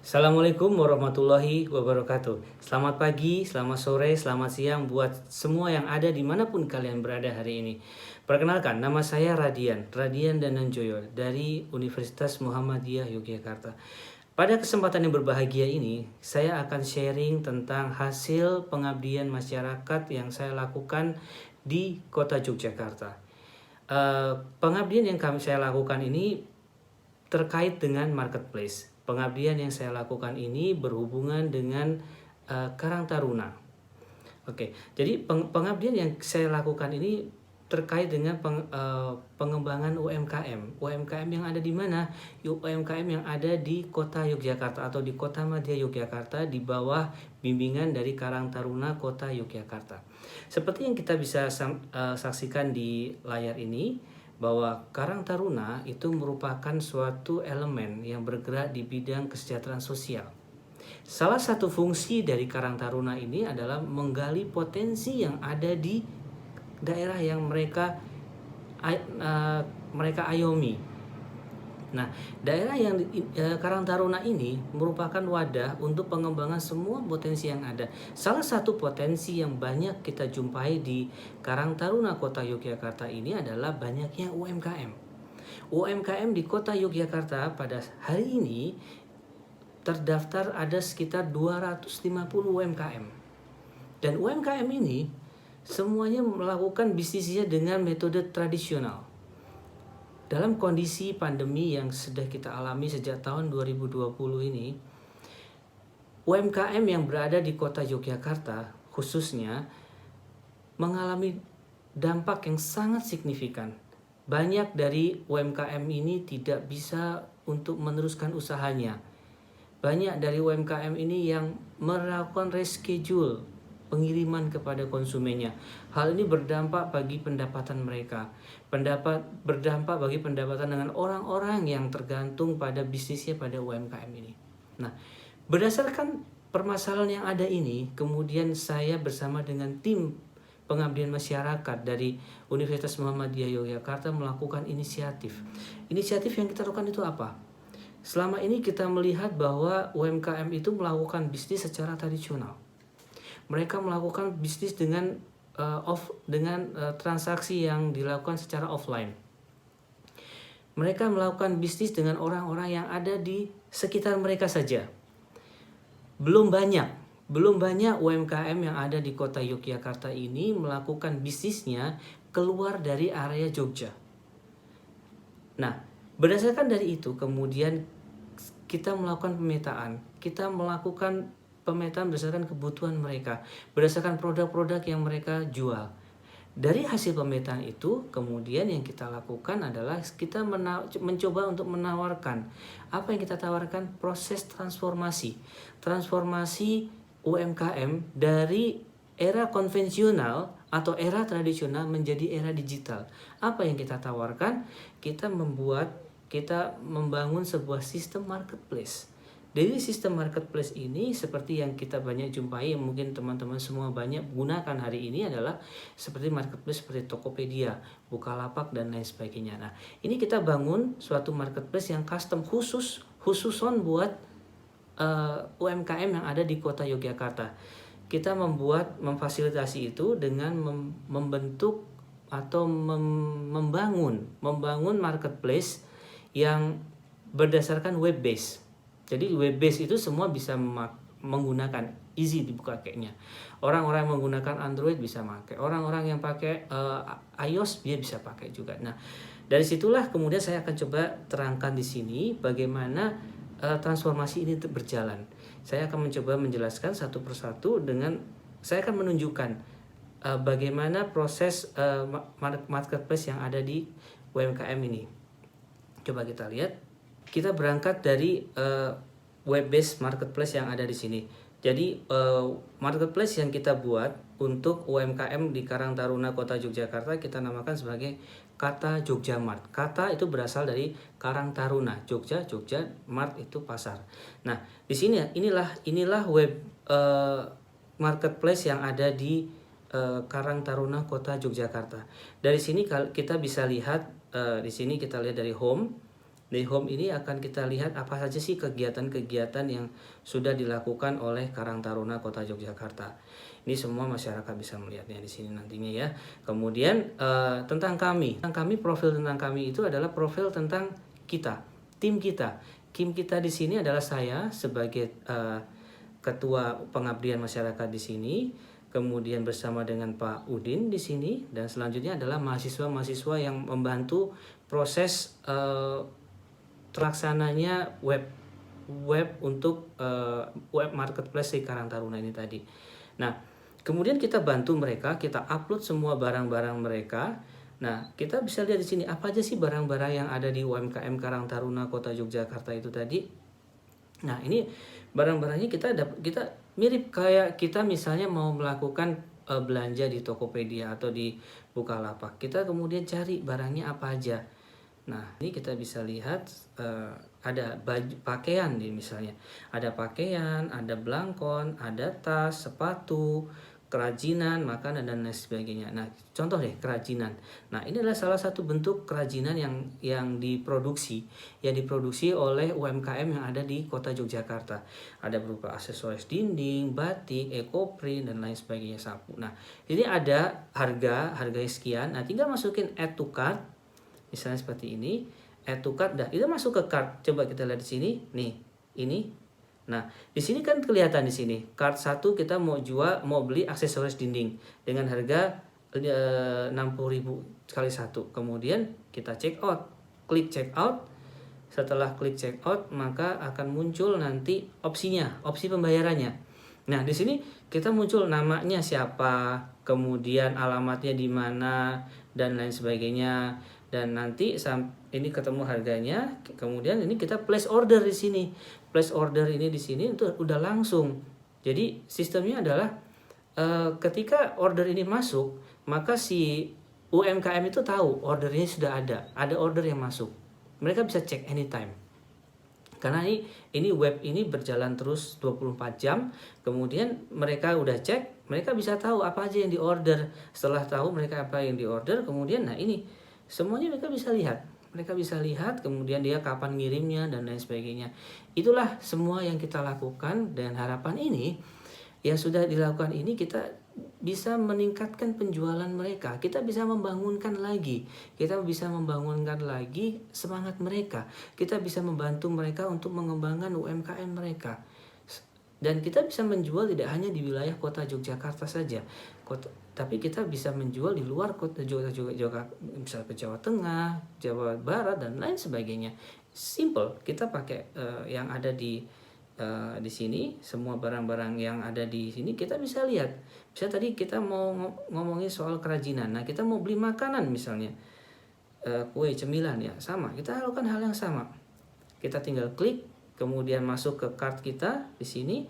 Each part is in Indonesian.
Assalamualaikum warahmatullahi wabarakatuh. Selamat pagi, selamat sore, selamat siang buat semua yang ada dimanapun kalian berada hari ini. Perkenalkan, nama saya Radian Dananjoyo dari Universitas Muhammadiyah Yogyakarta. Pada kesempatan yang berbahagia ini, saya akan sharing tentang hasil pengabdian masyarakat yang saya lakukan di kota Yogyakarta. Pengabdian yang saya lakukan ini terkait dengan marketplace. Pengabdian yang saya lakukan ini berhubungan dengan Karang Taruna. Oke, jadi pengabdian yang saya lakukan ini terkait dengan pengembangan UMKM. UMKM yang ada di mana? UMKM yang ada di Kota Yogyakarta atau di Kota Madya Yogyakarta di bawah bimbingan dari Karang Taruna Kota Yogyakarta. Seperti yang kita bisa saksikan di layar ini, bahwa Karang Taruna itu merupakan suatu elemen yang bergerak di bidang kesejahteraan sosial. Salah satu fungsi dari Karang Taruna ini adalah menggali potensi yang ada di daerah yang mereka ayomi. Nah, daerah yang Karang Taruna ini merupakan wadah untuk pengembangan semua potensi yang ada. Salah satu potensi yang banyak kita jumpai di Karang Taruna Kota Yogyakarta ini adalah banyaknya UMKM. UMKM di Kota Yogyakarta pada hari ini terdaftar ada sekitar 250 UMKM. Dan UMKM ini semuanya melakukan bisnisnya dengan metode tradisional. Dalam kondisi pandemi yang sudah kita alami sejak tahun 2020 ini, UMKM yang berada di kota Yogyakarta khususnya mengalami dampak yang sangat signifikan. Banyak dari UMKM ini tidak bisa untuk meneruskan usahanya. Banyak dari UMKM ini yang melakukan reschedule pengiriman kepada konsumennya. Hal ini berdampak bagi pendapatan mereka. Berdampak bagi pendapatan dengan orang-orang yang tergantung pada bisnisnya pada UMKM ini. Nah, berdasarkan permasalahan yang ada ini, kemudian saya bersama dengan tim pengabdian masyarakat dari Universitas Muhammadiyah Yogyakarta melakukan inisiatif. Inisiatif yang kita lakukan itu apa? Selama ini kita melihat bahwa UMKM itu melakukan bisnis secara tradisional. Mereka melakukan bisnis dengan transaksi yang dilakukan secara offline. Mereka melakukan bisnis dengan orang-orang yang ada di sekitar mereka saja. Belum banyak UMKM yang ada di kota Yogyakarta ini melakukan bisnisnya keluar dari area Jogja. Nah, berdasarkan dari itu kemudian kita melakukan pemetaan. Kita melakukan pemetaan berdasarkan kebutuhan mereka, berdasarkan produk-produk yang mereka jual. Dari hasil pemetaan itu, kemudian yang kita lakukan adalah kita mencoba untuk menawarkan. Apa yang kita tawarkan? Proses transformasi UMKM dari era konvensional atau era tradisional menjadi era digital. Apa yang kita tawarkan? Kita membangun sebuah sistem marketplace. Dari sistem marketplace ini seperti yang kita banyak jumpai, yang mungkin teman-teman semua banyak gunakan hari ini adalah seperti marketplace seperti Tokopedia, Bukalapak dan lain sebagainya. Nah, ini kita bangun suatu marketplace yang custom khususon buat UMKM yang ada di kota Yogyakarta. Kita memfasilitasi itu dengan membentuk atau membangun marketplace yang berdasarkan web base. Jadi web base itu semua bisa menggunakan, easy dibuka kayaknya. Orang-orang yang menggunakan Android bisa pakai, orang-orang yang pakai iOS dia bisa pakai juga. Nah, dari situlah kemudian saya akan coba terangkan di sini bagaimana transformasi ini berjalan. Saya akan mencoba menjelaskan satu persatu saya akan menunjukkan bagaimana proses marketplace yang ada di UMKM ini. Coba kita lihat. Kita berangkat dari web based marketplace yang ada di sini. Jadi marketplace yang kita buat untuk UMKM di Karang Taruna Kota Yogyakarta kita namakan sebagai Kata Jogja Mart. Kata itu berasal dari Karang Taruna, Jogja, Mart itu pasar. Nah, di sini inilah web marketplace yang ada di Karang Taruna Kota Yogyakarta. Dari sini kita bisa lihat di sini kita lihat dari home. Di home ini akan kita lihat apa saja sih kegiatan-kegiatan yang sudah dilakukan oleh Karang Taruna Kota Yogyakarta. Ini semua masyarakat bisa melihatnya di sini nantinya ya. Kemudian tentang kami, profil tentang kami itu adalah profil tentang kita, tim kita. Tim kita di sini adalah saya sebagai ketua pengabdian masyarakat di sini. Kemudian bersama dengan Pak Udin di sini, dan selanjutnya adalah mahasiswa-mahasiswa yang membantu proses terlaksananya web untuk web marketplace di Karang Taruna ini tadi. Nah, kemudian kita bantu mereka, kita upload semua barang-barang mereka. Nah, kita bisa lihat di sini apa aja sih barang-barang yang ada di UMKM Karang Taruna Kota Yogyakarta itu tadi. Nah, ini barang-barangnya kita mirip kayak kita misalnya mau melakukan belanja di Tokopedia atau di Bukalapak. Kita kemudian cari barangnya apa aja. Nah, ini kita bisa lihat ada baju pakaian nih misalnya. Ada pakaian, ada belangkon, ada tas, sepatu, kerajinan, makanan dan lain sebagainya. Nah, contoh deh kerajinan. Nah, ini adalah salah satu bentuk kerajinan yang diproduksi oleh UMKM yang ada di Kota Yogyakarta. Ada berupa aksesoris dinding, batik, ekoprint dan lain sebagainya, sapu. Nah, ini ada harganya sekian. Nah, tinggal masukin add to cart. Misalnya seperti ini, add to cart, dah itu masuk ke cart. Coba kita lihat di sini, nih, ini. Nah, di sini kan kelihatan di sini, cart 1 kita mau beli aksesoris dinding dengan harga 60.000 kali 1. Kemudian kita check out, klik check out. Setelah klik check out, maka akan muncul nanti opsinya, opsi pembayarannya. Nah, di sini kita muncul namanya siapa, kemudian alamatnya di mana dan lain sebagainya. Dan nanti ini ketemu harganya, kemudian ini kita place order di sini. Place order ini di sini itu udah langsung. Jadi sistemnya adalah ketika order ini masuk, maka si UMKM itu tahu ordernya sudah ada order yang masuk. Mereka bisa cek anytime. Karena ini web ini berjalan terus 24 jam. Kemudian mereka udah cek, mereka bisa tahu apa aja yang diorder. Setelah tahu mereka apa yang diorder, kemudian nah ini semuanya mereka bisa lihat, kemudian dia kapan ngirimnya dan lain sebagainya. Itulah semua yang kita lakukan, dan harapan ini yang sudah dilakukan ini kita bisa meningkatkan penjualan mereka. Kita bisa membangunkan lagi semangat mereka. Kita bisa membantu mereka untuk mengembangkan UMKM mereka. Dan kita bisa menjual tidak hanya di wilayah Kota Yogyakarta saja, tapi kita bisa menjual di luar Kota Yogyakarta, misalnya ke Jawa Tengah, Jawa Barat dan lain sebagainya. Simple, kita pakai yang ada di sini, semua barang-barang yang ada di sini kita bisa lihat. Bisa tadi kita mau ngomongin soal kerajinan. Nah, kita mau beli makanan misalnya, kue, cemilan ya, sama. Kita lakukan hal yang sama. Kita tinggal klik, kemudian masuk ke cart kita di sini.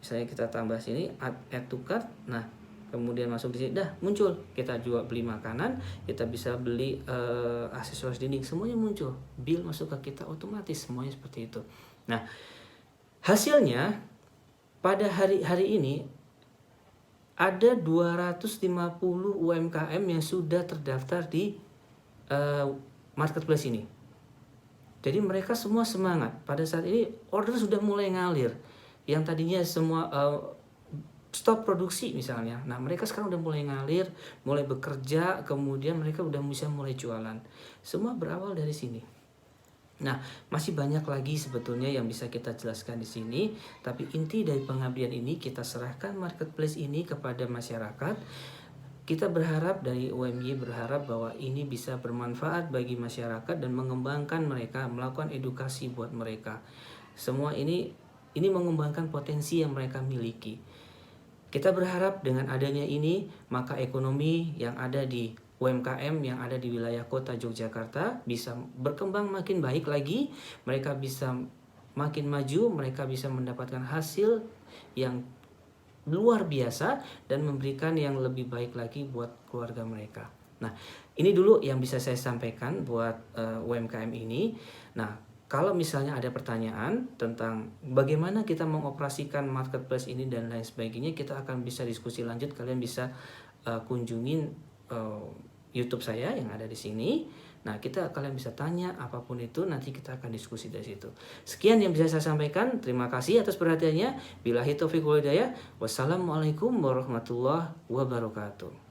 Misalnya kita tambah sini add to cart. Nah, kemudian masuk di sini, dah muncul. Kita juga beli makanan, kita bisa beli aksesoris dinding, semuanya muncul. Bill masuk ke kita otomatis, semuanya seperti itu. Nah, hasilnya pada hari ini ada 250 UMKM yang sudah terdaftar di marketplace ini. Jadi mereka semua semangat. Pada saat ini order sudah mulai ngalir. Yang tadinya semua stop produksi misalnya. Nah, mereka sekarang udah mulai ngalir, mulai bekerja, kemudian mereka udah bisa mulai jualan. Semua berawal dari sini. Nah, masih banyak lagi sebetulnya yang bisa kita jelaskan di sini, tapi inti dari pengabdian ini kita serahkan marketplace ini kepada masyarakat. Kita berharap dari UMY berharap bahwa ini bisa bermanfaat bagi masyarakat dan mengembangkan mereka, melakukan edukasi buat mereka. Semua ini mengembangkan potensi yang mereka miliki. Kita berharap dengan adanya ini, maka ekonomi yang ada di UMKM yang ada di wilayah Kota Yogyakarta bisa berkembang makin baik lagi, mereka bisa makin maju, mereka bisa mendapatkan hasil yang luar biasa dan memberikan yang lebih baik lagi buat keluarga mereka. Nah, ini dulu yang bisa saya sampaikan buat UMKM ini. Nah, kalau misalnya ada pertanyaan tentang bagaimana kita mengoperasikan marketplace ini dan lain sebagainya, kita akan bisa diskusi lanjut. Kalian bisa kunjungin YouTube saya yang ada di sini. Nah, kalian bisa tanya apapun itu, nanti kita akan diskusi dari situ. Sekian yang bisa saya sampaikan. Terima kasih atas perhatiannya. Billahi taufiq wal hidayah. Wassalamualaikum warahmatullahi wabarakatuh.